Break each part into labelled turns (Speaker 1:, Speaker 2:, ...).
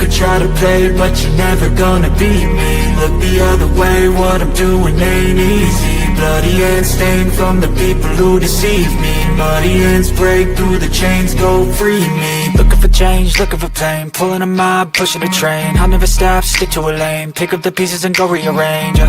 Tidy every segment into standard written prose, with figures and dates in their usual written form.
Speaker 1: could try to play, but you're never gonna beat me. Look the other way, what I'm doing ain't easy. Bloody hands stained from the people who deceive me. Muddy hands break through the chains, go free me. Looking for change, looking for pain, pulling a mob, pushing a train. I'll never stop, stick to a lane, pick up the pieces and go rearrange.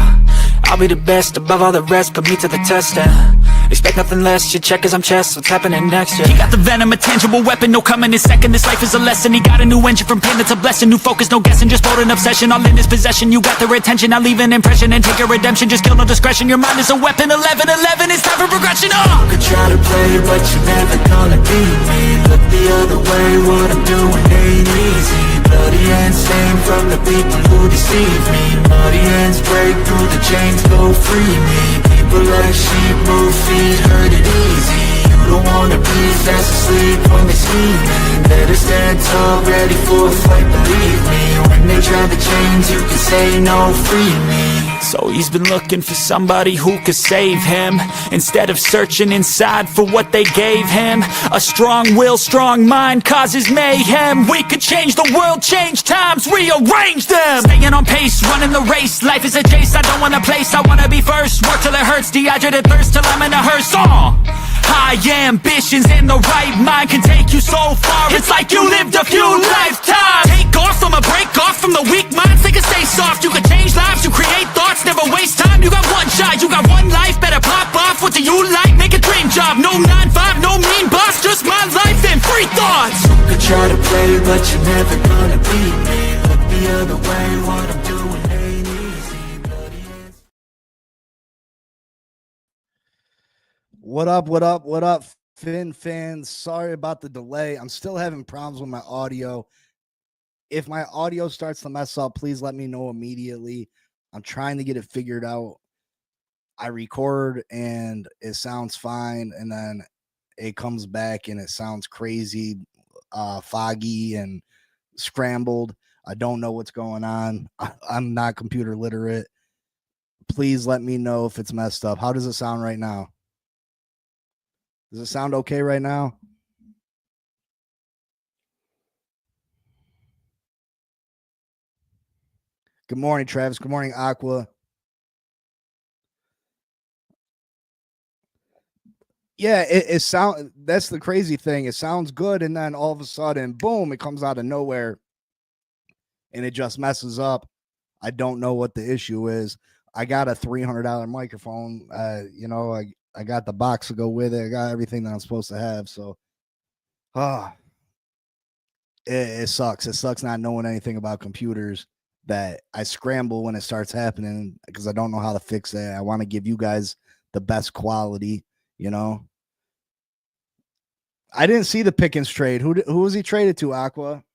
Speaker 1: I'll be the best above all the rest, put me to the test and expect nothing less, your check as I'm chess, what's happening next, yeah. He got the venom, a tangible weapon, no coming in second. This life is a lesson, he got a new engine from pain, that's a blessing. New focus, no guessing, just bold and obsession. All in his possession, you got their attention. I'll leave an impression and take your redemption. Just kill, no discretion, your mind is a weapon. 11-11, it's time for progression, You could try to play, but you're never gonna beat me. Look the other way, what I'm doing ain't easy. Bloody hands stained from the people who deceive me. Muddy hands break through the chains, go free me. People like sheep move feet, hurt it easy. You don't wanna be fast asleep when they're scheming. Better stand tall, ready for a fight, believe me. When they try the chains, you can say no, free me. So he's been looking for somebody who could save him, instead of searching inside for what they gave him. A strong will, strong mind causes mayhem. We could change the world, change times, rearrange them. Staying on pace, running the race. Life is a chase, I don't want a place, I wanna be first. Work till it hurts, dehydrated thirst till I'm in a hearse. High ambitions and the right mind can take you so far. It's like you lived a few lifetimes. Take off from a break off from the weak minds. They can stay soft, you can change lives, you create thoughts, never waste time. You got one shot, you got one life, better pop off. What do you like? Make a dream job. No 9-5, no mean boss, just my life and free thoughts. You could try to play, but you're never gonna beat me. Look the other way, what I'm doing ain't easy. Bloody hands.
Speaker 2: What up, Finn fans? Sorry about the delay. I'm still having problems with my audio. If my audio starts to mess up, please let me know immediately. I'm trying to get it figured out. I record and it sounds fine, and then it comes back and it sounds crazy, foggy and scrambled. I don't know what's going on. I'm not computer literate. Please let me know if it's messed up. How does it sound right now? Does it sound okay right now? Good morning, Travis. Good morning, Aqua. Yeah, it sounds, that's the crazy thing. It sounds good, and then all of a sudden, boom, it comes out of nowhere and it just messes up. I don't know what the issue is. I got a $300 microphone. I got the box to go with it. I got everything that I'm supposed to have. So, it sucks. It sucks not knowing anything about computers, that I scramble when it starts happening because I don't know how to fix it. I want to give you guys the best quality, you know. I didn't see the Pickens trade. Who was he traded to, Aqua?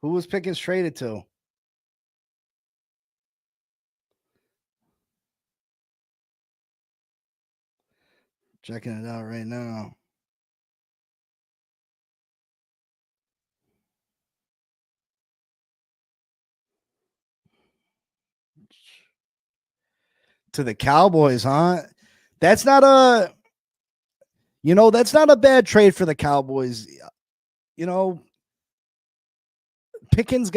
Speaker 2: Who was Pickens traded to? Checking it out right now. To the Cowboys, huh? That's not a bad trade for the Cowboys. Pickens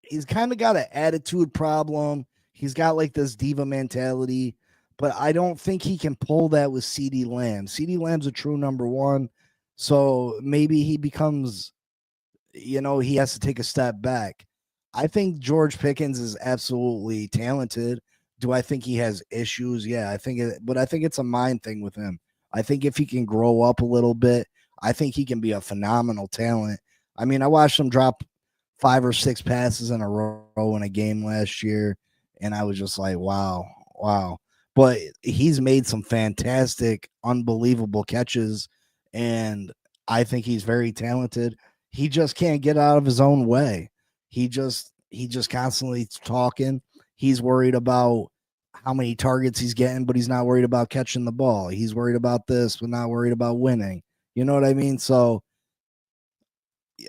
Speaker 2: he's kind of got an attitude problem. He's got like this diva mentality, but I don't think he can pull that with CeeDee Lamb. CeeDee Lamb's a true number one. So maybe he becomes, he has to take a step back. I think George Pickens is absolutely talented. Do I think he has issues? Yeah, but I think it's a mind thing with him. I think if he can grow up a little bit, I think he can be a phenomenal talent. I mean, I watched him drop 5 or 6 passes in a row in a game last year, and I was just like, wow. But he's made some fantastic, unbelievable catches, and I think he's very talented. He just can't get out of his own way. He just constantly talking. He's worried about how many targets he's getting, but he's not worried about catching the ball. He's worried about this, but not worried about winning. You know what I mean? So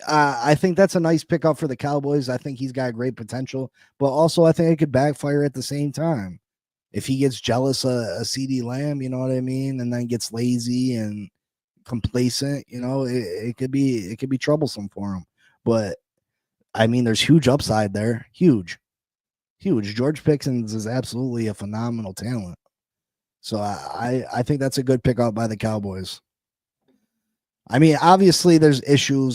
Speaker 2: I think that's a nice pickup for the Cowboys. I think he's got great potential, but also I think it could backfire at the same time. If he gets jealous of CeeDee Lamb, you know what I mean, and then gets lazy and complacent, it could be troublesome for him. But I mean, there's huge upside there. Huge. Huge. George Pickens is absolutely a phenomenal talent. So I think that's a good pick out by the Cowboys. I mean, obviously there's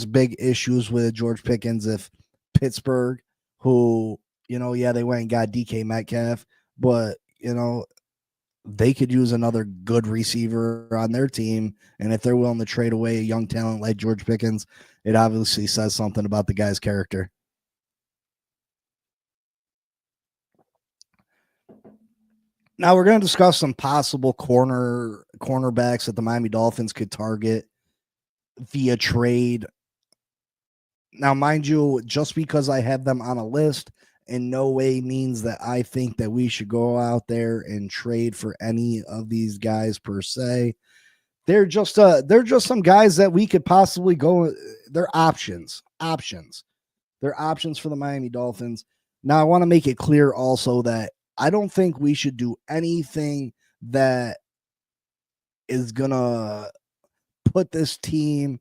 Speaker 2: big issues with George Pickens if Pittsburgh, who, yeah, they went and got DK Metcalf, but they could use another good receiver on their team. And if they're willing to trade away a young talent like George Pickens, it obviously says something about the guy's character. Now we're going to discuss some possible cornerbacks that the Miami Dolphins could target via trade. Now, mind you, just because I have them on a list in no way means that I think that we should go out there and trade for any of these guys per se. They're just some guys that we could possibly go. They're options. They're options for the Miami Dolphins. Now, I want to make it clear also that I don't think we should do anything that is gonna put this team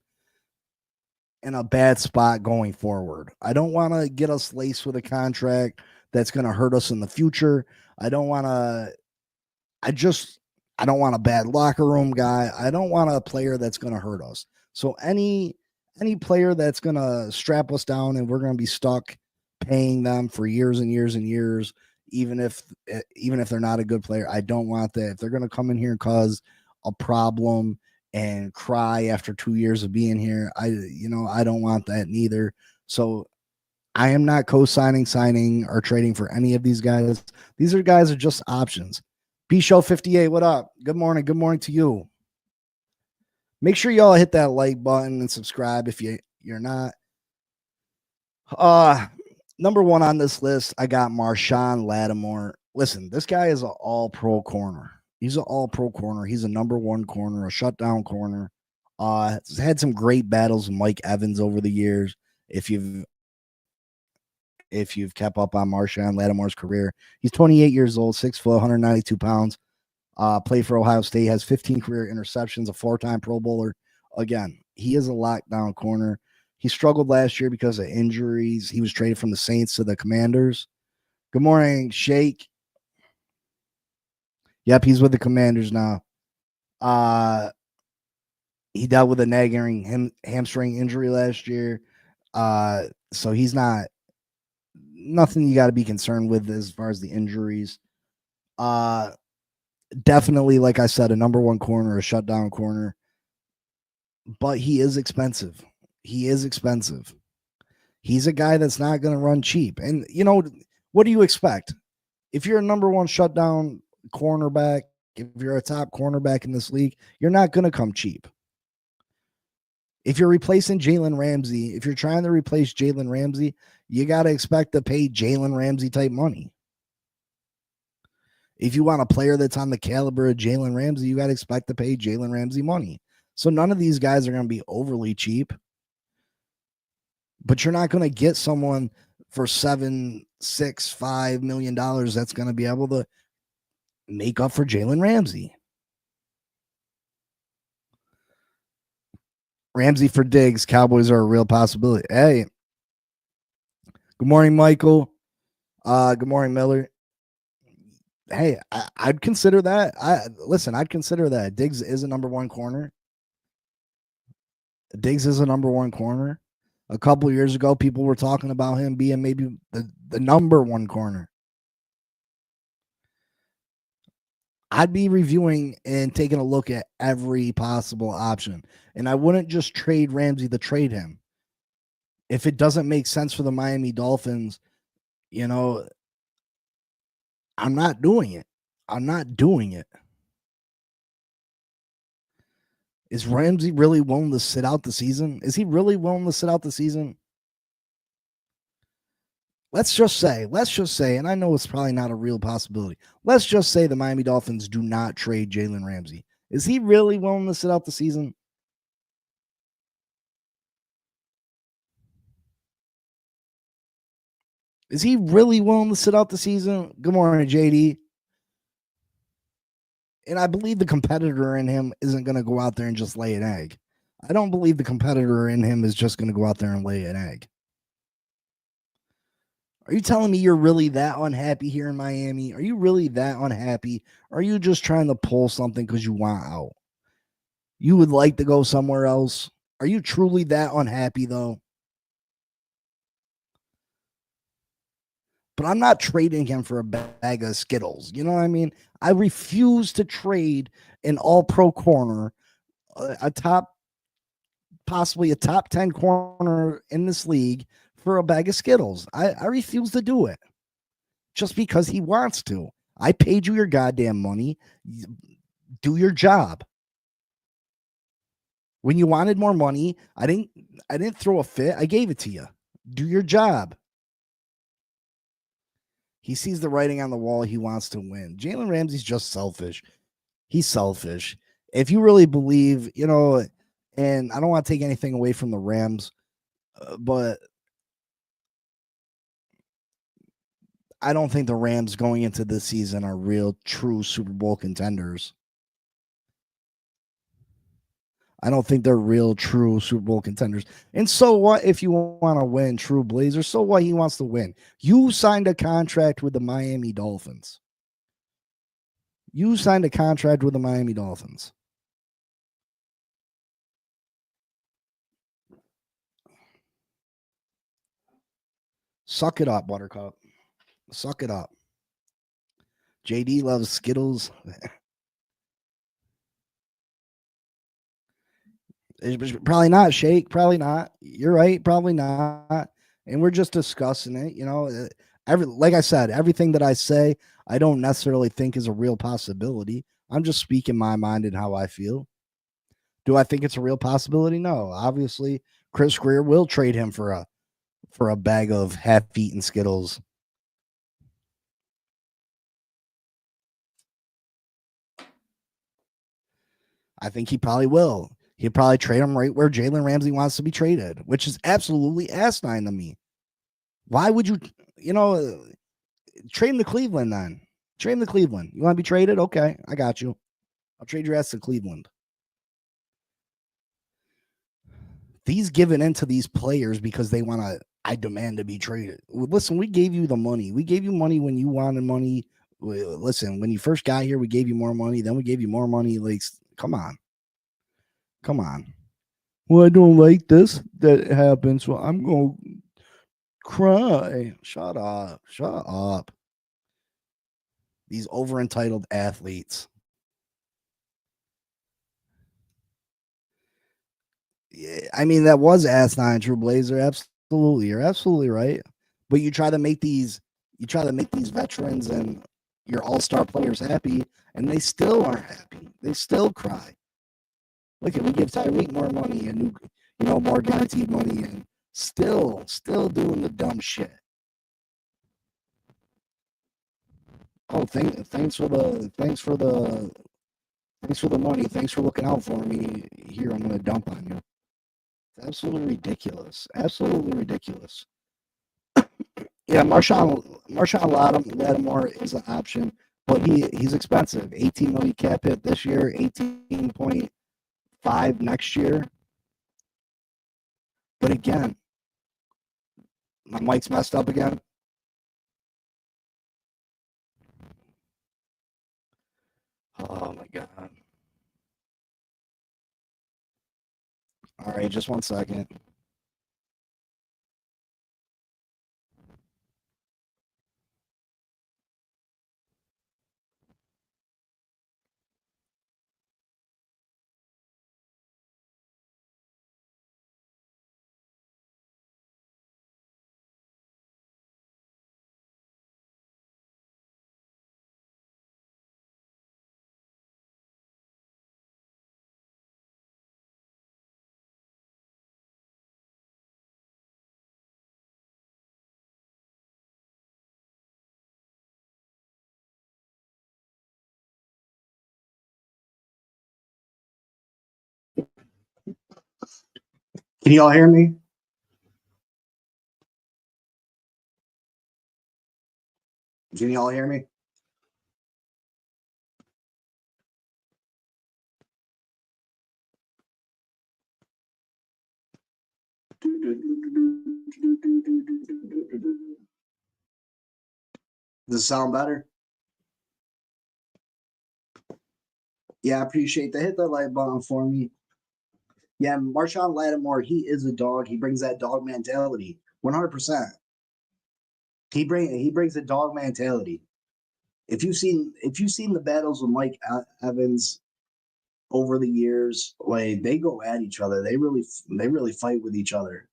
Speaker 2: in a bad spot going forward. I don't want to get us laced with a contract that's going to hurt us in the future. I don't want a bad locker room guy. I don't want a player that's going to hurt us. So any player that's going to strap us down and we're going to be stuck paying them for years and years and years, even if they're not a good player, I don't want that. If they're going to come in here and cause a problem and cry after 2 years of being here, I don't want that neither. So I am not co-signing, signing, or trading for any of these guys. These guys are just options. B Show 58, what up? Good morning. Good morning to you. Make sure y'all hit that like button and subscribe if you're not. Number one on this list, I got Marshawn Lattimore. Listen, this guy is an all-pro corner. He's an all-pro corner. He's a number one corner, a shutdown corner. Has had some great battles with Mike Evans over the years. If you've kept up on Marshawn Lattimore's career, he's 28 years old, 6 foot, 192 pounds. Played for Ohio State, has 15 career interceptions, a 4-time Pro Bowler. Again, he is a lockdown corner. He struggled last year because of injuries. He was traded from the Saints to the Commanders. Good morning, Shake. Yep, he's with the Commanders now. He dealt with a nagging hamstring injury last year. So he's nothing you got to be concerned with as far as the injuries. Definitely, like I said, a number one corner, a shutdown corner. But he is expensive. He's a guy that's not going to run cheap. And, what do you expect? If you're a number one shutdown cornerback, if you're a top cornerback in this league, you're not going to come cheap. If you're replacing Jalen Ramsey, if you're trying to replace Jalen Ramsey, you got to expect to pay Jalen Ramsey type money. If you want a player that's on the caliber of Jalen Ramsey, you got to expect to pay Jalen Ramsey money. So none of these guys are going to be overly cheap. But you're not going to get someone for $7, $6, $5 million that's going to be able to make up for Jalen Ramsey. Ramsey for Diggs. Cowboys are a real possibility. Hey. Good morning, Michael. Good morning, Miller. Hey, I'd consider that. I'd consider that. Diggs is a number one corner. A couple of years ago, people were talking about him being maybe the number one corner. I'd be reviewing and taking a look at every possible option. And I wouldn't just trade Ramsey to trade him. If it doesn't make sense for the Miami Dolphins, I'm not doing it. Is Ramsey really willing to sit out the season? Is he really willing to sit out the season? Let's just say, and I know it's probably not a real possibility. Let's just say the Miami Dolphins do not trade Jalen Ramsey. Is he really willing to sit out the season? Is he really willing to sit out the season? Good morning, JD. And I believe the competitor in him isn't going to go out there and just lay an egg. I don't believe the competitor in him is just going to go out there and lay an egg. Are you telling me you're really that unhappy here in Miami? Are you really that unhappy? Or are you just trying to pull something because you want out? You would like to go somewhere else? Are you truly that unhappy, though? But I'm not trading him for a bag of Skittles. You know what I mean? I refuse to trade an all pro corner, possibly a top 10 corner in this league for a bag of Skittles. I refuse to do it just because he wants to. I paid you your goddamn money. Do your job. When you wanted more money, I didn't throw a fit. I gave it to you. Do your job. He sees the writing on the wall. He wants to win. Jalen Ramsey's just selfish. He's selfish. If you really believe, and I don't want to take anything away from the Rams, but I don't think the Rams going into this season are real, true Super Bowl contenders. I don't think they're real, true Super Bowl contenders. And so what if you want to win, true Blazer? So what? He wants to win. You signed a contract with the Miami Dolphins. You signed a contract with the Miami Dolphins. Suck it up, Buttercup. Suck it up. JD loves Skittles. Probably not, Shake. Probably not. You're right. Probably not. And we're just discussing it. Like I said, everything that I say, I don't necessarily think is a real possibility. I'm just speaking my mind and how I feel. Do I think it's a real possibility? No. Obviously, Chris Greer will trade him for a bag of half-eaten Skittles. I think he probably will. He'd probably trade him right where Jalen Ramsey wants to be traded, which is absolutely asinine to me. Why would you, trade him to Cleveland then? Trade him to Cleveland. You want to be traded? Okay, I got you. I'll trade your ass to Cleveland. These giving in to these players because they want to, I demand to be traded. Listen, we gave you the money. We gave you money when you wanted money. Listen, when you first got here, we gave you more money. Then we gave you more money. Like, come on. Come on. Well, I don't like this that happens. Well, I'm going to cry. Shut up. Shut up. These over entitled athletes. Yeah, I mean, that was asinine, True Blazer. Absolutely. You're absolutely right. But you try to make these veterans and your all-star players happy, and they still aren't happy. They still cry. Look at, we give Tyreek more money and more guaranteed money, and still doing the dumb shit. Oh, thanks for the money. Thanks for looking out for me. Here, I'm gonna dump on you. It's absolutely ridiculous. Absolutely ridiculous. Yeah, Marshawn Lattimore is an option, but he's expensive. 18 million cap hit this year, 18.5 next year. But again, my mic's messed up again. Oh my god. All right, just 1 second. Can you all hear me? Can you all hear me? Does it sound better? Yeah, I appreciate that. Hit that like button for me. Yeah, Marshawn Lattimore, he is a dog. He brings that dog mentality. 100%. He brings a dog mentality. If you've seen the battles with Mike Evans over the years, like they go at each other. They really fight with each other.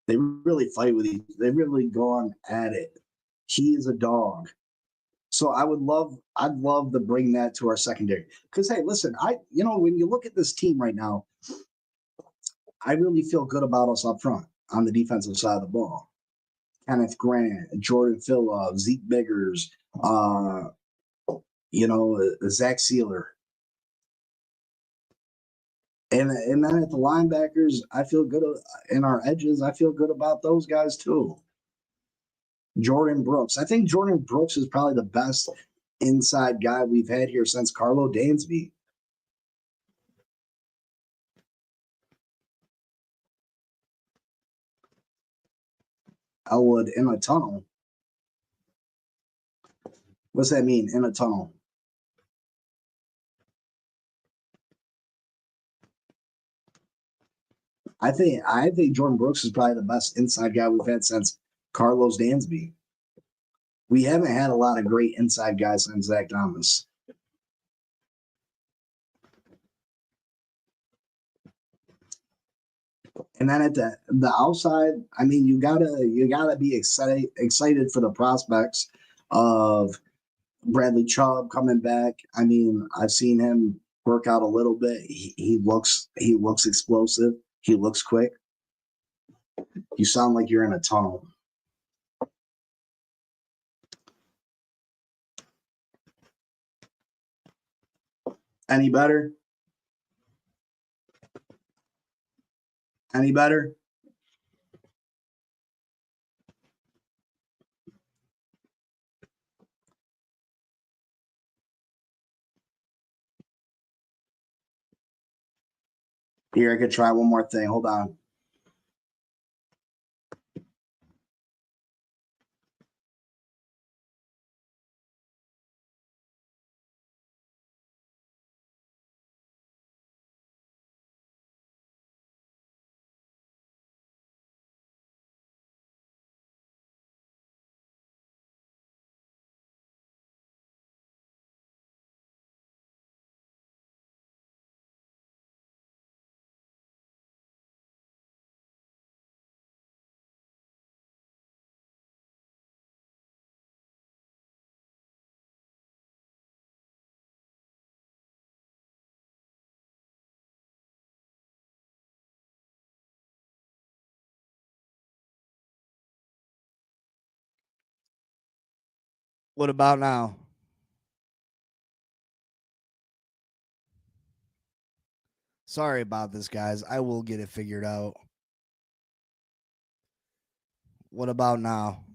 Speaker 2: They really go on at it. He is a dog. So I'd love to bring that to our secondary. Because hey, listen, when you look at this team right now, I really feel good about us up front on the defensive side of the ball. Kenneth Grant, Jordan Phillips, Zeke Biggers, uh, Zach Sealer. And then at the linebackers, I feel good in our edges. I feel good about those guys too. Jordan Brooks. I think Jordan Brooks is probably the best inside guy we've had here since Carlo Dansby. Elwood in a tunnel. What's that mean? In a tunnel. I think Jordan Brooks is probably the best inside guy we've had since Carlos Dansby. We haven't had a lot of great inside guys since Zach Thomas. And then at the outside, I mean, you gotta be excited for the prospects of Bradley Chubb coming back. I mean, I've seen him work out a little bit. He looks explosive. He looks quick. You sound like you're in a tunnel. Any better? Any better? Here, I could try one more thing. Hold on. What about now? Sorry about this, guys. I will get it figured out. What about now?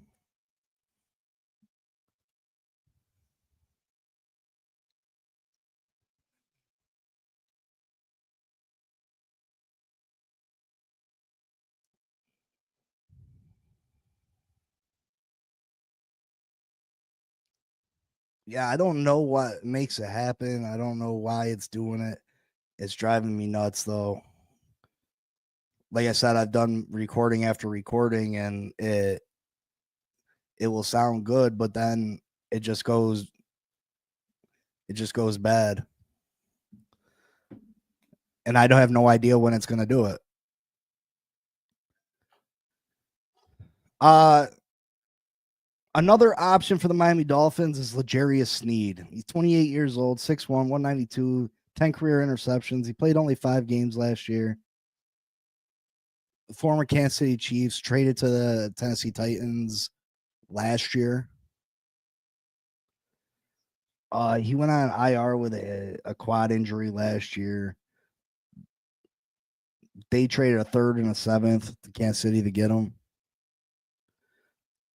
Speaker 2: Yeah, I don't know what makes it happen. I don't know why it's doing it. It's driving me nuts, though. Like I said, I've done recording after recording, and it will sound good, but then it just goes bad, and I don't have no idea when it's gonna do it. Uh Another option for the Miami Dolphins is L'Jarius Sneed. He's 28 years old, 6'1", 192, 10 career interceptions. He played only 5 games last year. Former Kansas City Chiefs, traded to the Tennessee Titans last year. He went on IR with a quad injury last year. They traded a third and a seventh to Kansas City to get him.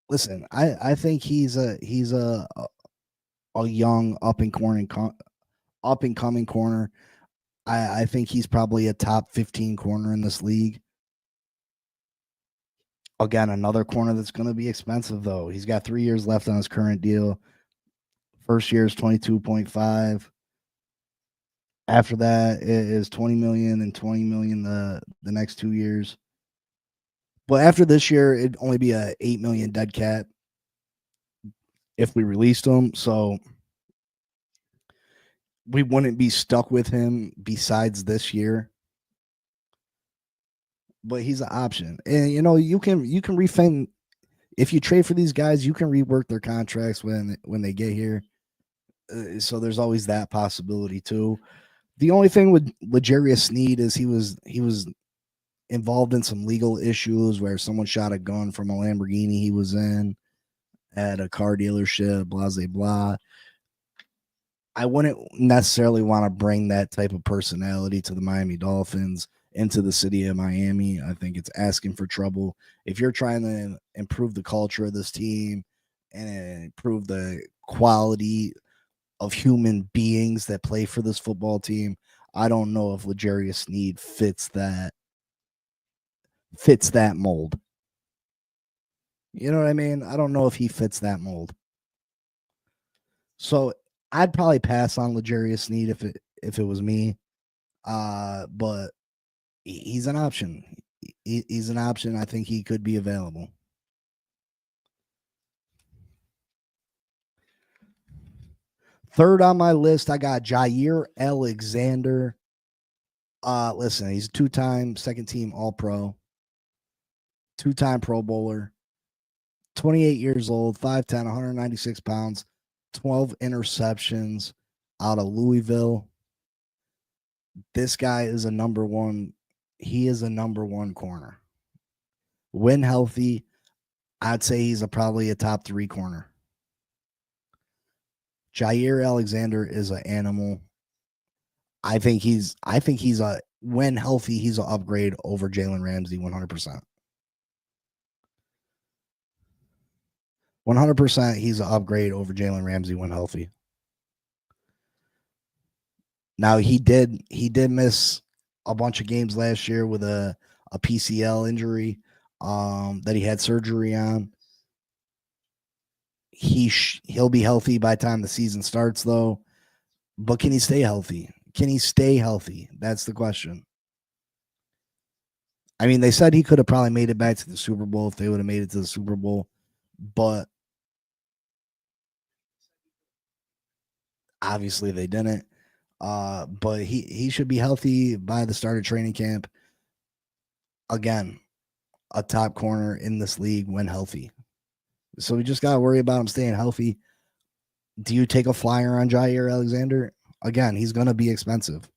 Speaker 2: Listen, I think he's a young up and coming corner. I think he's probably a top 15 corner in this league. Again, another corner that's going to be expensive, though. He's got 3 years left on his current deal. First year is 22.5. After that, it is 20 million and 20 million the next 2 years. But after this year, it'd only be a 8 million dead cat if we released him. So we wouldn't be stuck with him besides this year. But he's an option. And you can refund if you trade for these guys, you can rework their contracts when they get here. So there's always that possibility too. The only thing with L'Jarius Sneed is he was involved in some legal issues where someone shot a gun from a Lamborghini he was in at a car dealership, blah, blah, blah. I wouldn't necessarily want to bring that type of personality to the Miami Dolphins, into the city of Miami. I think it's asking for trouble. If you're trying to improve the culture of this team and improve the quality of human beings that play for this football team, I don't know if L'Jarius Sneed fits that mold. You know what I mean? I don't know if he fits that mold. So I'd probably pass on L'Jarius Sneed if it was me. But he's an option. He's an option. I think he could be available. Third on my list, I got Jair Alexander. Listen, he's a 2-time second team All-Pro, 2-time Pro Bowler, 28 years old, 5'10", 196 pounds, 12 interceptions out of Louisville. This guy is a number one. He is a number one corner. When healthy, I'd say he's probably a top 3 corner. Jair Alexander is an animal. I think he's when healthy, he's an upgrade over Jalen Ramsey 100%. 100%, he's an upgrade over Jalen Ramsey when healthy. Now he did miss a bunch of games last year with a PCL injury that he had surgery on. He'll be healthy by the time the season starts, though. But can he stay healthy? That's the question. I mean, they said he could have probably made it back to the Super Bowl if they would have made it to the Super Bowl, but obviously they didn't. But he should be healthy by the start of training camp. Again, a top corner in this league when healthy. So we just got to worry about him staying healthy. Do you take a flyer on Jair Alexander? Again, he's going to be expensive.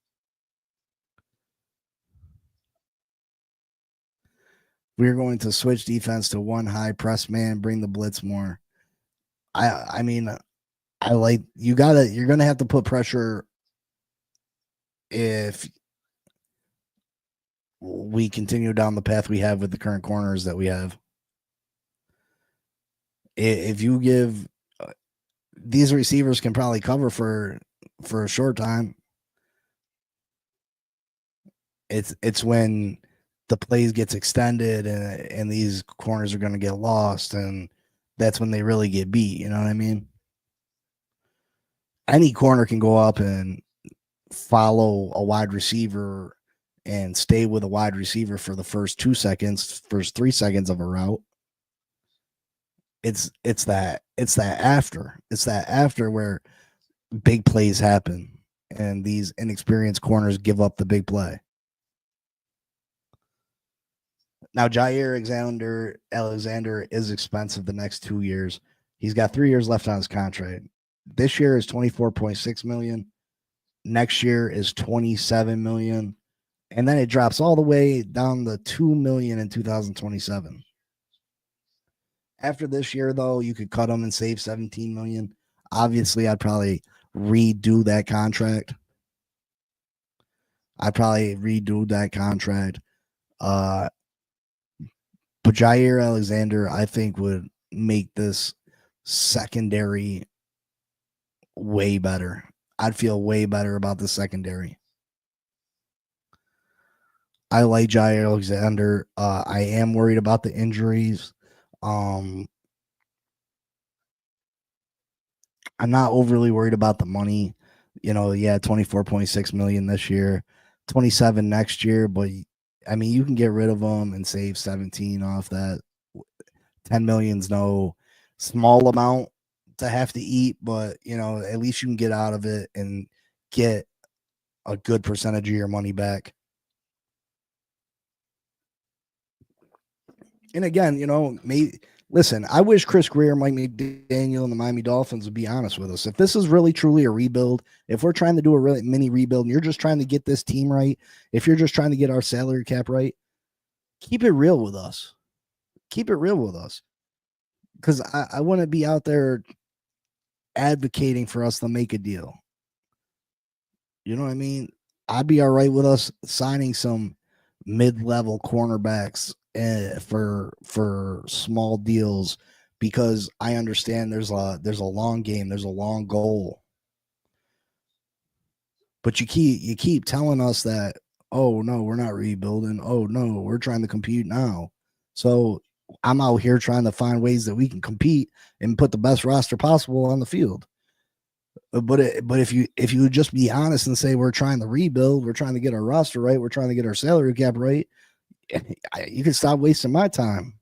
Speaker 2: We're going to switch defense to one high press man, bring the blitz more. I mean, I like you're going to have to put pressure if we continue down the path we have with the current corners that we have. If you give these receivers can probably cover for a short time. It's when the plays gets extended and these corners are going to get lost, and that's when they really get beat. You know what I mean? Any corner can go up and follow a wide receiver and stay with a wide receiver for the first 2 seconds, first 3 seconds of a route. It's that after where big plays happen and these inexperienced corners give up the big play. Now, Jair Alexander is expensive the next 2 years. He's got 3 years left on his contract. This year is $24.6 million. Next year is $27 million. And then it drops all the way down to $2 million in 2027. After this year, though, you could cut him and save $17 million. Obviously, I'd probably redo that contract. But Jair Alexander, I think, would make this secondary way better. I'd feel way better about the secondary. I like Jair Alexander. I am worried about the injuries. Um, I'm not overly worried about the money. Yeah, 24.6 million this year, 27 next year, but I mean, you can get rid of them and save 17 off that. 10 million's no small amount to have to eat, but at least you can get out of it and get a good percentage of your money back. And again, listen, I wish Chris Greer, Mike McDaniel, and the Miami Dolphins would be honest with us. If this is really truly a rebuild, if we're trying to do a really mini rebuild and you're just trying to get this team right, if you're just trying to get our salary cap right, keep it real with us. Keep it real with us. Because I wouldn't be out there advocating for us to make a deal. You know what I mean? I'd be all right with us signing some mid-level cornerbacks for small deals, because I understand there's a long game, there's a long goal. But you keep telling us that, oh no, we're not rebuilding. Oh no, we're trying to compete now. So I'm out here trying to find ways that we can compete and put the best roster possible on the field. But if you would just be honest and say we're trying to rebuild, we're trying to get our roster right, we're trying to get our salary cap right, you can stop wasting my time.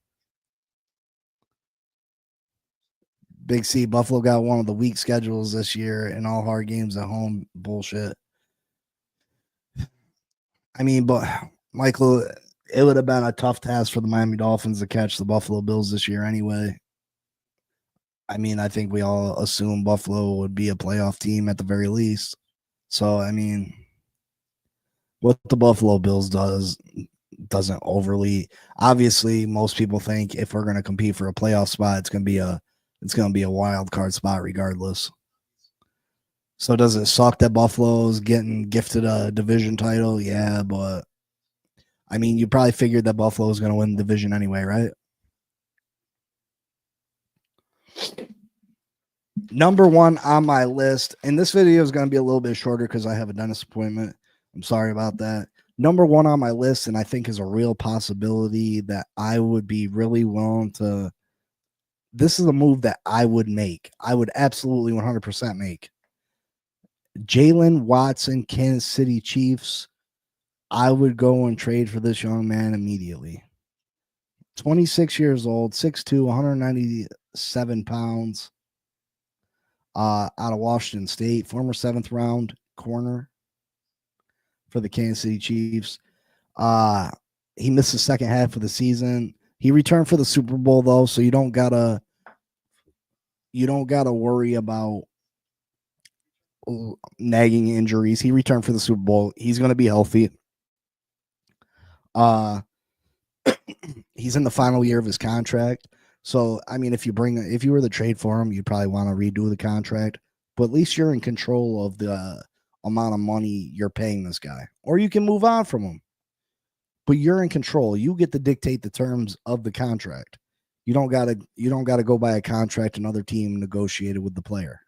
Speaker 2: Big C, Buffalo got one of the weak schedules this year and all hard games at home. Bullshit. I mean, but Michael, it would have been a tough task for the Miami Dolphins to catch the Buffalo Bills this year anyway. I mean, I think we all assume Buffalo would be a playoff team at the very least. So, I mean, what the Buffalo Bills doesn't overly, obviously most people think if we're going to compete for a playoff spot, it's going to be a wild card spot regardless. So does it suck that Buffalo's getting gifted a division title? Yeah, but I mean, you probably figured that Buffalo was going to win the division anyway, right? Number one on my list, and this video is going to be a little bit shorter because I have a dentist appointment. I'm sorry about that. Number one on my list, and I think is a real possibility that I would be really willing to. This is a move that I would make. I would absolutely 100% make. Jalen Watson, Kansas City Chiefs. I would go and trade for this young man immediately. 26 years old, 6'2", 197 pounds. Out of Washington State, former 7th round corner for the Kansas City Chiefs. He missed the second half of the season. He returned for the Super Bowl though, so you don't gotta worry about nagging injuries. He returned for the Super Bowl. He's going to be healthy. He's in the final year of his contract. So, I mean, if you were to trade for him, you'd probably want to redo the contract, but at least you're in control of the amount of money you're paying this guy, or you can move on from him, but you're in control. You get to dictate the terms of the contract. You don't got to go by a contract another team negotiated with the player.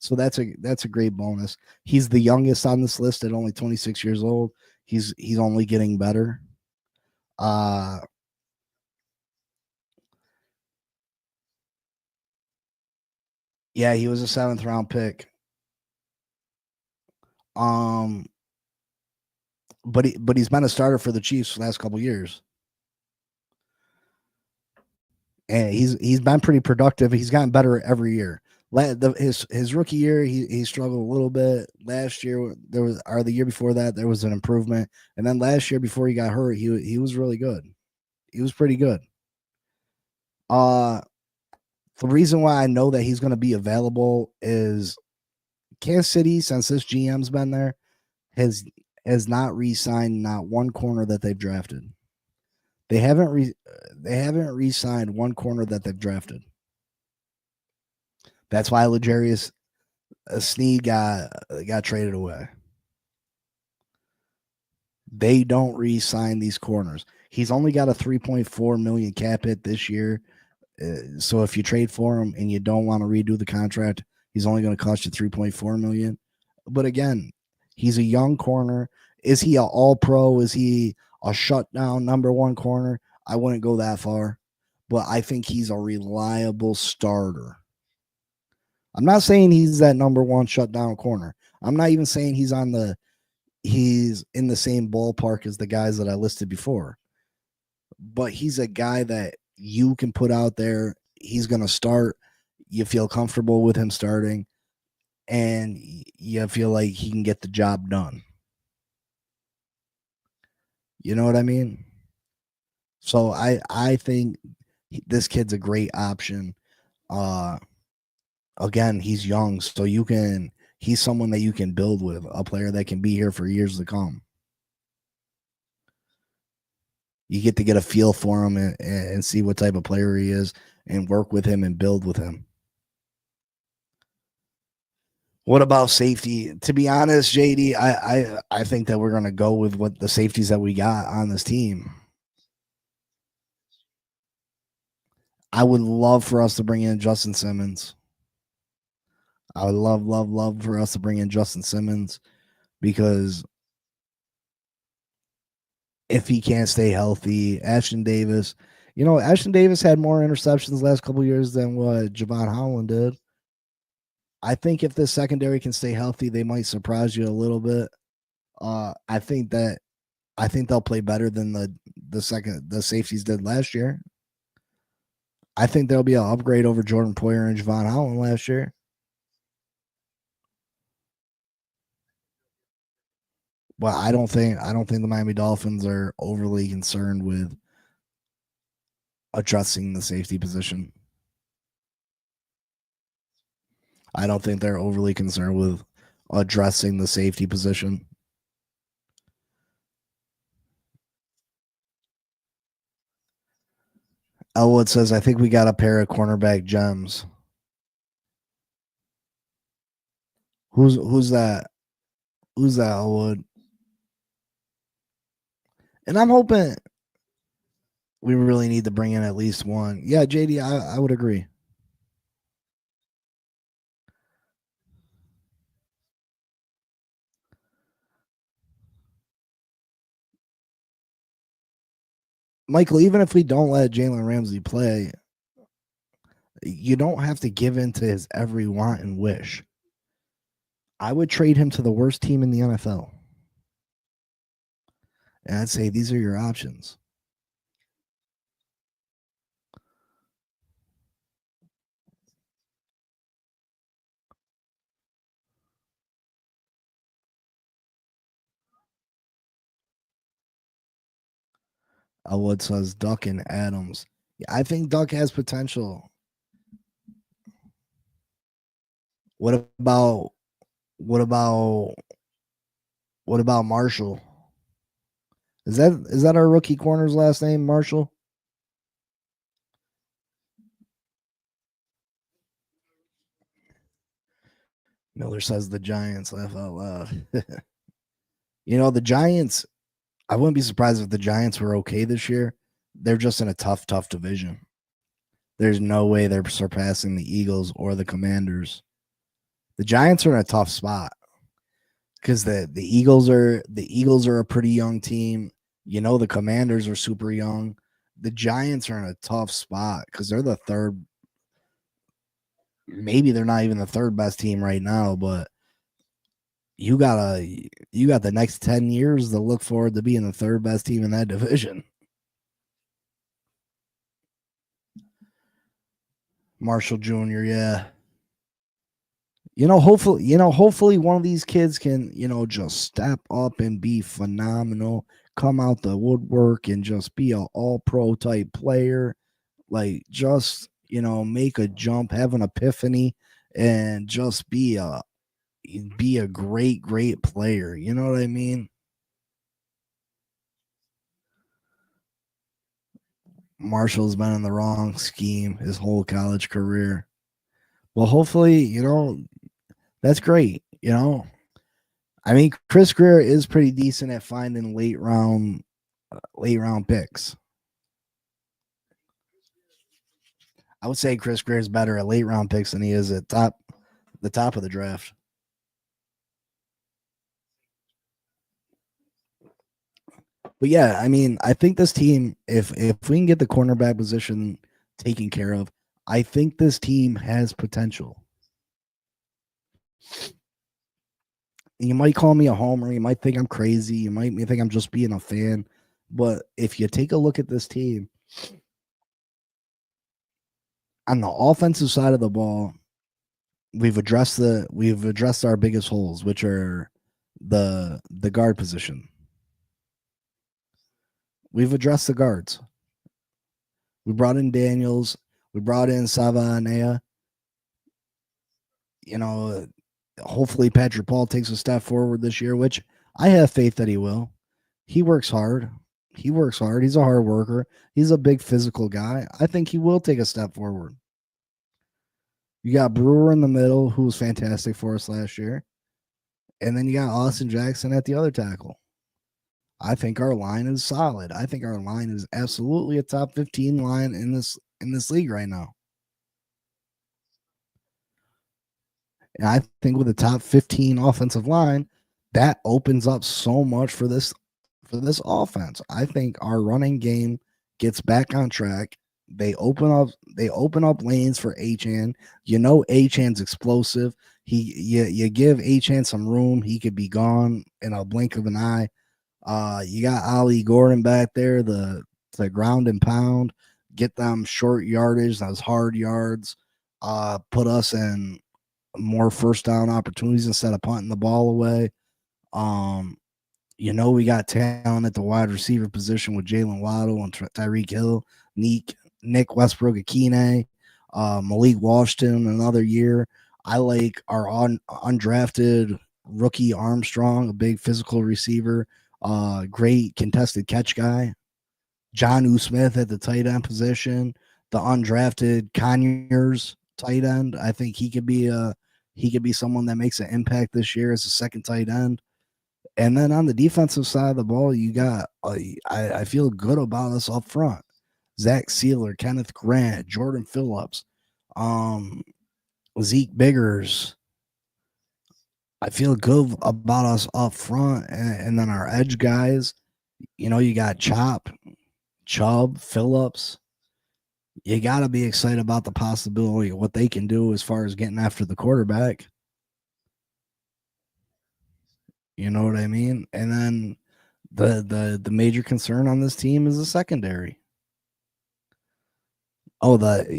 Speaker 2: So that's a great bonus. He's the youngest on this list at only 26 years old. He's only getting better. Yeah, he was a 7th round pick. But he's been a starter for the Chiefs for the last couple of years. And he's been pretty productive. He's gotten better every year. His rookie year, he struggled a little bit. Last year the year before that, there was an improvement. And then last year before he got hurt, he was really good. He was pretty good. The reason why I know that he's going to be available is Kansas City, since this GM's been there, has not re-signed not one corner that they've drafted. They haven't re-signed one corner that they've drafted. That's why L'Jarius Sneed got traded away. They don't re-sign these corners. He's only got a $3.4 million cap hit this year. So if you trade for him and you don't want to redo the contract, he's only going to cost you $3.4 million. But again, he's a young corner. Is he a all pro? Is he a shutdown number one corner? I wouldn't go that far, but I think he's a reliable starter. I'm not saying he's that number one shutdown corner. I'm not even saying he's in the same ballpark as the guys that I listed before. But he's a guy that you can put out there. He's going to start. You feel comfortable with him starting, and you feel like he can get the job done. You know what I mean? So I think this kid's a great option. Again, he's young, so he's someone that you can build with, a player that can be here for years to come. You get to get a feel for him and see what type of player he is and work with him and build with him. What about safety? To be honest, JD, I think that we're going to go with what the safeties that we got on this team. I would love for us to bring in Justin Simmons. I would love for us to bring in Justin Simmons, because if he can't stay healthy, Ashton Davis had more interceptions the last couple of years than what Javon Holland did. I think if this secondary can stay healthy, they might surprise you a little bit. I think they'll play better than the safeties did last year. I think there'll be an upgrade over Jordan Poyer and Javon Holland last year. But I don't think the Miami Dolphins are overly concerned with addressing the safety position. I don't think they're overly concerned with addressing the safety position. Elwood says, I think we got a pair of cornerback gems. Who's that? Who's that, Elwood? And I'm hoping we really need to bring in at least one. Yeah, JD, I would agree. Michael, even if we don't let Jalen Ramsey play, you don't have to give in to his every want and wish. I would trade him to the worst team in the NFL. And I'd say these are your options. Elwood says Duck and Adams. Yeah, I think Duck has potential. What about Marshall? Is that our rookie corner's last name, Marshall? Miller says the Giants. Laugh out loud. The Giants, I wouldn't be surprised if the Giants were okay this year. They're just in a tough division. There's no way they're surpassing the Eagles or the Commanders. The Giants are in a tough spot because the Eagles are a pretty young team. The Commanders are super young. The Giants are in a tough spot because they're the third. Maybe they're not even the third best team right now, but you got the next 10 years to look forward to being the third best team in that division. Marshall Jr., yeah. Hopefully one of these kids can, just step up and be phenomenal, come out the woodwork and just be an all-pro type player. Like, just, make a jump, have an epiphany, and just be a great player. You know what I mean? Marshall's been in the wrong scheme his whole college career. Well, hopefully, that's great. I mean, Chris Greer is pretty decent at finding late round picks. I would say Chris Greer is better at late round picks than he is at the top of the draft. But yeah, I mean, I think this team, if we can get the cornerback position taken care of, I think this team has potential. You might call me a homer, you might think I'm crazy, you might think I'm just being a fan, but if you take a look at this team on the offensive side of the ball, we've addressed our biggest holes, which are the guard position. We've addressed the guards. We brought in Daniels. We brought in Savanea. You know, hopefully Patrick Paul takes a step forward this year, which I have faith that he will. He works hard. He works hard. He's a hard worker. He's a big physical guy. I think he will take a step forward. You got Brewer in the middle, who was fantastic for us last year. And then you got Austin Jackson at the other tackle. I think our line is solid. I think our line is absolutely a top 15 line in this league right now. And I think with the top 15 offensive line, that opens up so much for this offense. I think our running game gets back on track. They open up lanes for Achan. You know Achan's explosive. You give Achan some room, he could be gone in a blink of an eye. You got Ali Gordon back there, the ground and pound, get them short yardage, those hard yards, put us in more first down opportunities instead of punting the ball away. Um, we got talent at the wide receiver position with Jalen Waddle and Tyreek Hill, Nick Westbrook Akine, Malik Washington another year. I like our undrafted rookie Armstrong, a big physical receiver, great contested catch guy. John U. Smith at the tight end position, the undrafted Conyers tight end. I think he could be someone that makes an impact this year as a second tight end. And then on the defensive side of the ball, you got I feel good about us up front. Zach Sealer, Kenneth Grant, Jordan Phillips, um, Zeke Biggers. I feel good about us up front, and then our edge guys. You got Chubb, Phillips. You got to be excited about the possibility of what they can do as far as getting after the quarterback. You know what I mean? And then the major concern on this team is the secondary. Oh,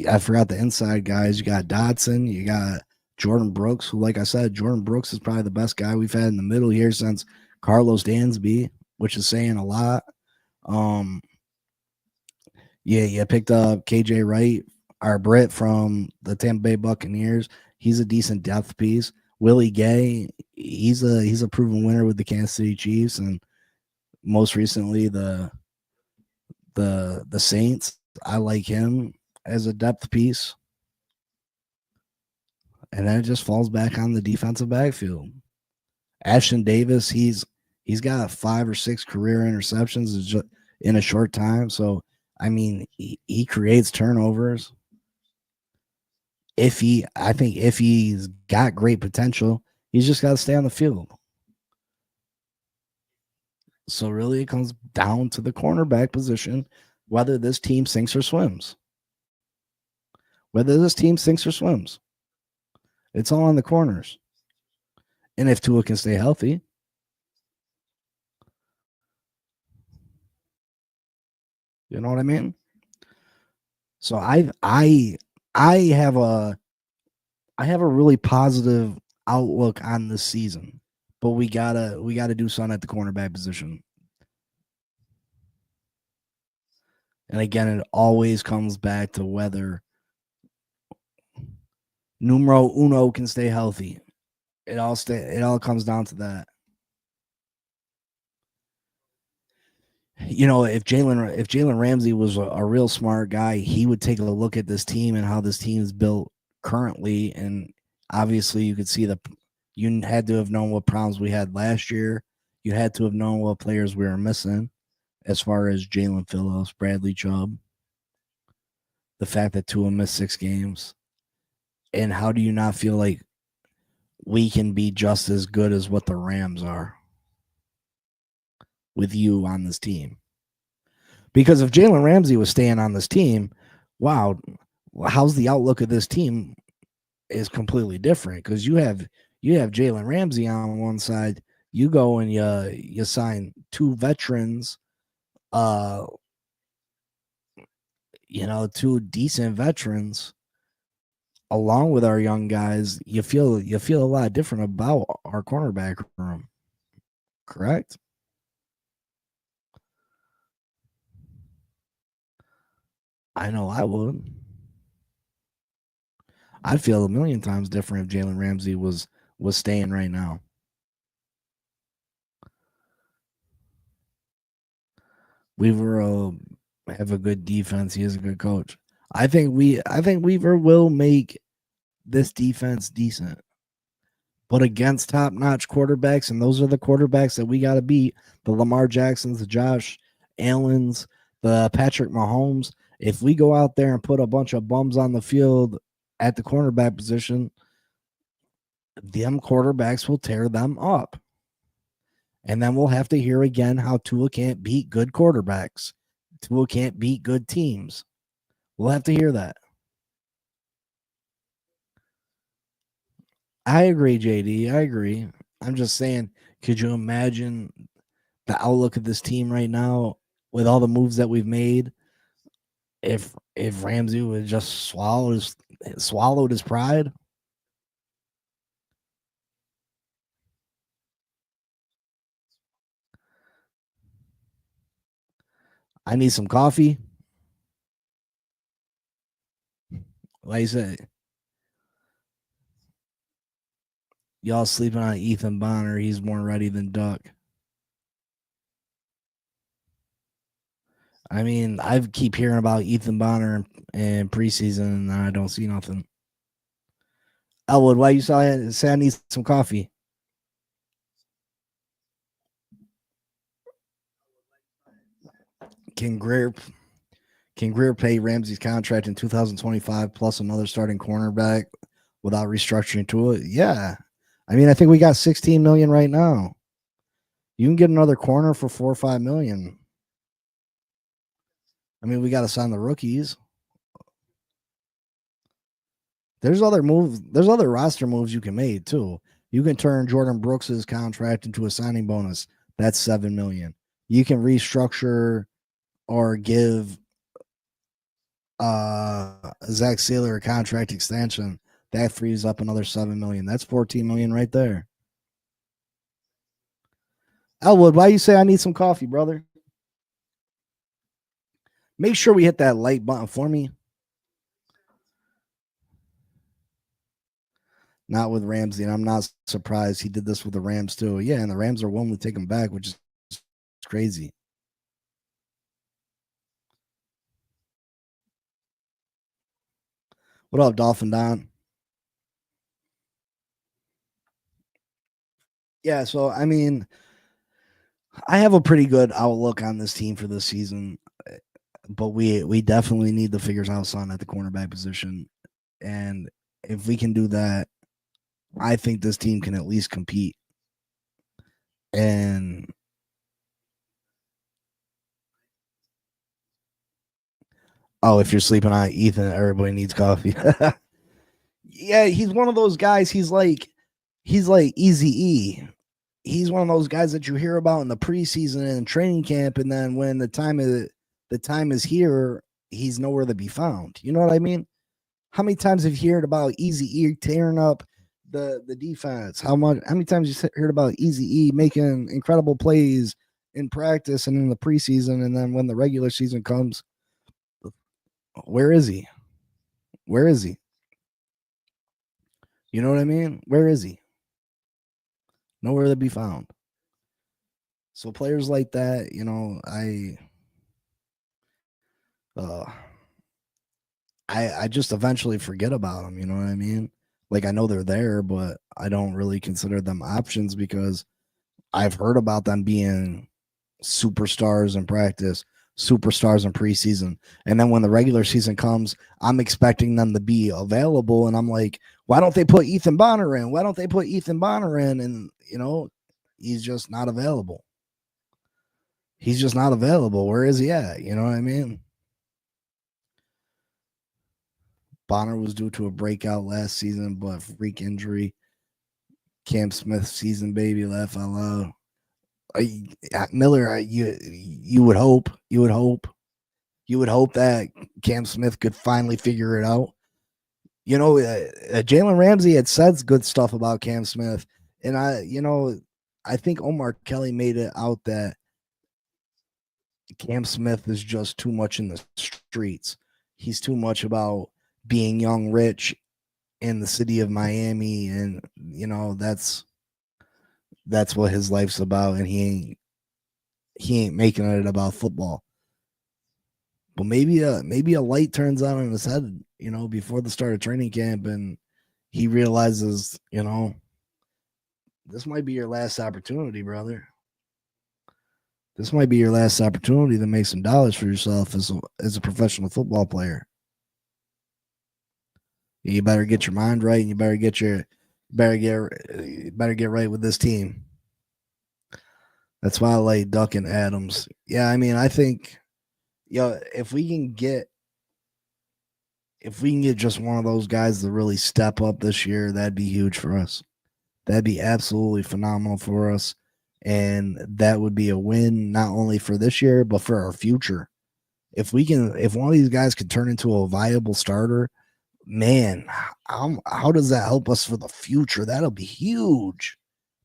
Speaker 2: I forgot the inside guys. You got Dotson, you got Jordan Brooks, who, like I said, Jordan Brooks is probably the best guy we've had in the middle here since Carlos Dansby, which is saying a lot. Yeah, you picked up KJ Wright, our Brit from the Tampa Bay Buccaneers. He's a decent depth piece. Willie Gay, he's a proven winner with the Kansas City Chiefs, and most recently the Saints. I like him as a depth piece. And then it just falls back on the defensive backfield. Ashton Davis, he's got 5 or 6 career interceptions in a short time. So I mean, he creates turnovers. I think if he's got great potential, he's just got to stay on the field. So really, it comes down to the cornerback position, whether this team sinks or swims. Whether this team sinks or swims, it's all on the corners. And if Tua can stay healthy, you know what I mean. So I have a really positive outlook on this season, but we gotta do something at the cornerback position. And again, it always comes back to whether numero uno can stay healthy. It all comes down to that. If Jalen Ramsey was a real smart guy, he would take a look at this team and how this team is built currently. And obviously, you could see you had to have known what problems we had last year. You had to have known what players we were missing, as far as Jalen Phillips, Bradley Chubb, the fact that Tua missed 6 games. And how do you not feel like we can be just as good as what the Rams are? with you on this team. Because if Jalen Ramsey was staying on this team, wow, how's the outlook of this team is completely different because you have Jalen Ramsey on one side. You go and you sign two veterans, uh, two decent veterans along with our young guys. You feel a lot different about our cornerback room, correct? I know I would. I'd feel a million times different if Jalen Ramsey was staying right now. Weaver will have a good defense. He is a good coach. I think Weaver will make this defense decent. But against top notch quarterbacks, and those are the quarterbacks that we got to beat, the Lamar Jacksons, the Josh Allens, the Patrick Mahomes. If we go out there and put a bunch of bums on the field at the cornerback position, them quarterbacks will tear them up. And then we'll have to hear again how Tua can't beat good quarterbacks. Tua can't beat good teams. We'll have to hear that. I agree, JD. I agree. I'm just saying, could you imagine the outlook of this team right now with all the moves that we've made? If Ramsey would just swallowed his pride. I need some coffee. Like you said, y'all sleeping on Ethan Bonner. He's more ready than Duck. I mean, I keep hearing about Ethan Bonner in preseason, and I don't see nothing. Elwood, why you say I need some coffee? Can Greer pay Ramsey's contract in 2025 plus another starting cornerback without restructuring to it? Yeah. I mean, I think we got 16 million right now. You can get another corner for 4 or 5 million. I mean, we got to sign the rookies. There's other roster moves you can make too. You can turn Jordan Brooks's contract into a signing bonus. That's 7 million. You can restructure or give Zach Sealer a contract extension. That frees up another 7 million. That's 14 million right there. Elwood, why you say I need some coffee, brother? Make sure we hit that like button for me. Not with Ramsey, and I'm not surprised he did this with the Rams too. Yeah, and the Rams are willing to take him back, which is crazy. What up, Dolphin Don? Yeah, so I mean, I have a pretty good outlook on this team for this season, but we definitely need to figure out something at the cornerback position, and if we can do that, I think this team can at least compete. And oh, if you're sleeping on Ethan, everybody needs coffee. Yeah, he's one of those guys. He's like Easy E. He's one of those guys that you hear about in the preseason and training camp, and then when the time is here, he's nowhere to be found. You know what I mean? How many times have you heard about Easy E tearing up the defense? How many times you heard about Easy E making incredible plays in practice and in the preseason, and then when the regular season comes, where is he? Where is he? You know what I mean? Where is he? Nowhere to be found. So players like that, uh I just eventually forget about them, you know what I mean? Like I know they're there, but I don't really consider them options because I've heard about them being superstars in practice, superstars in preseason. And then when the regular season comes, I'm expecting them to be available. And I'm like, why don't they put Ethan Bonner in? Why don't they put Ethan Bonner in? And, he's just not available. He's just not available. Where is he at? You know what I mean? Bonner was due to a breakout last season, but freak injury. Cam Smith season baby, laugh out loud. Miller, you would hope that Cam Smith could finally figure it out. You know, Jalen Ramsey had said good stuff about Cam Smith, and I think Omar Kelly made it out that Cam Smith is just too much in the streets. He's too much about being young, rich in the city of Miami, and that's what his life's about, and he ain't making it about football. But maybe a light turns on in his head, before the start of training camp, and he realizes, this might be your last opportunity, brother. This might be your last opportunity to make some dollars for yourself as a professional football player. You better get your mind right, and you better get right with this team. That's why I like Duck and Adams. Yeah, I mean, I think, if we can get just one of those guys to really step up this year, that'd be huge for us. That'd be absolutely phenomenal for us. And that would be a win, not only for this year, but for our future. If one of these guys could turn into a viable starter, man, how does that help us for the future? That'll be huge.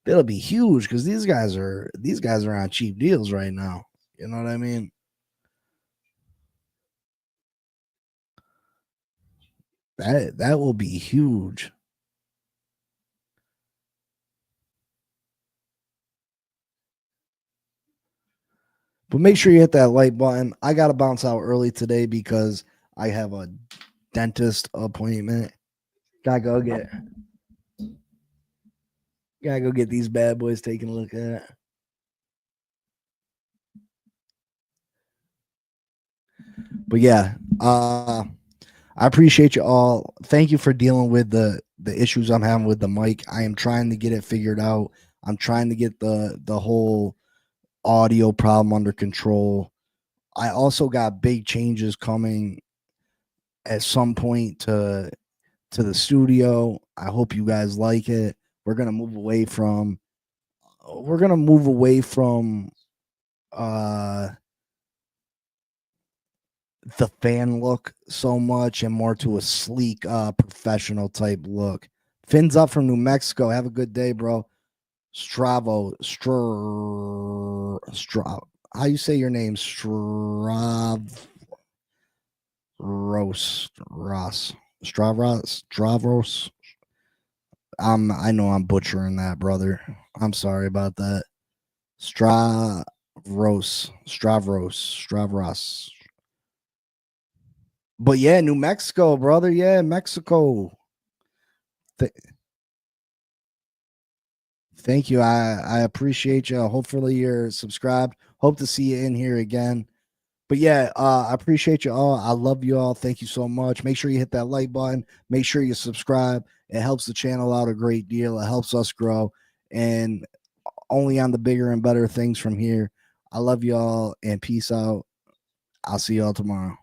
Speaker 2: That'll be huge, because these guys are on cheap deals right now. You know what I mean? That will be huge. But make sure you hit that like button. I got to bounce out early today because I have a dentist appointment. Gotta go get these bad boys taken a look at. But yeah, I appreciate you all. Thank you for dealing with the issues I'm having with the mic. I am trying to get it figured out. I'm trying to get the whole audio problem under control. I also got big changes coming at some point to the studio. I hope you guys like it. We're gonna move away from the fan look so much and more to a sleek professional type look. Finn's up from New Mexico. Have a good day, bro. Stravo, how you say your name? Stravros. I know I'm butchering that, brother. I'm sorry about that. Stravros. But yeah, New Mexico, brother. Yeah, Mexico. Thank you. I appreciate you. Hopefully you're subscribed. Hope to see you in here again. But yeah, I appreciate you all. I love you all. Thank you so much. Make sure you hit that like button. Make sure you subscribe. It helps the channel out a great deal. It helps us grow. And only on the bigger and better things from here. I love you all, and peace out. I'll see y'all tomorrow.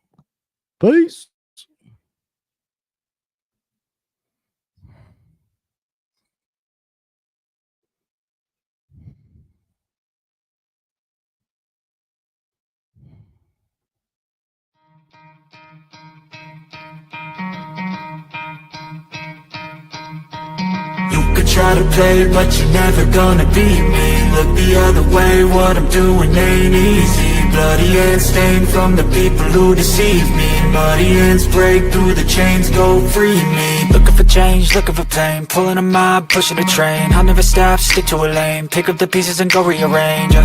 Speaker 2: Peace.
Speaker 1: You could try to play, but you're never gonna beat me. Look the other way, what I'm doing ain't easy. Bloody hands stained from the people who deceive me. Muddy hands break through the chains, go free me. Looking for change, looking for pain, pulling a mob, pushing a train. I'll never stop, stick to a lane, pick up the pieces and go rearrange.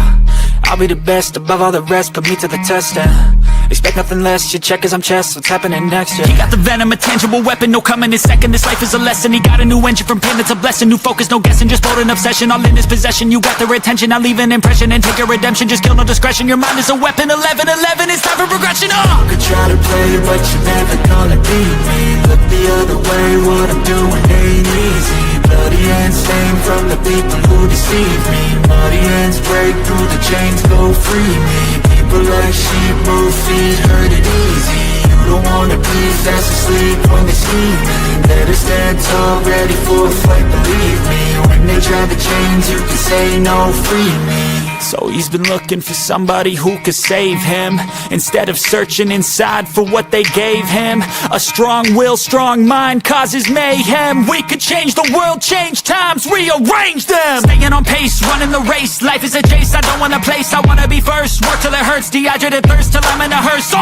Speaker 1: I'll be the best above all the rest, put me to the test and expect nothing less. You check as I'm chess, what's happening next? Yeah. He got the venom, a tangible weapon, no coming in second. This life is a lesson. He got a new engine from pain, that's a blessing. New focus, no guessing, just bold and obsession. All in his possession, you got their attention. I'll leave an impression and take your redemption. Just kill no discretion. Your mind is a weapon. 11-11, it's time for progression. You could try to play, but you're never gonna beat me. Look the other way, what I'm doing ain't easy. Bloody hands stained from the people who deceive me. Muddy hands break through the chains, go free me. People like sheep move feet, hurt it easy. You don't wanna be fast asleep when they see me. Better stand tall, ready for a fight, believe me. When they try the chains, you can say no, free me. So he's been looking for somebody who could save him, instead of searching inside for what they gave him. A strong will, strong mind causes mayhem. We could change the world, change times, rearrange them. Staying on pace, running the race. Life is a chase, I don't want a place. I wanna be first, work till it hurts. Dehydrated thirst till I'm in a hearse.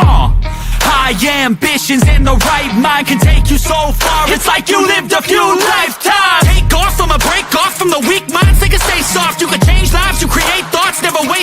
Speaker 1: High ambitions in the right mind can take you so far. It's like you lived a few lifetimes. Take off from a break off from the weak minds. They can stay soft. You can change lives, you create thoughts. Never waste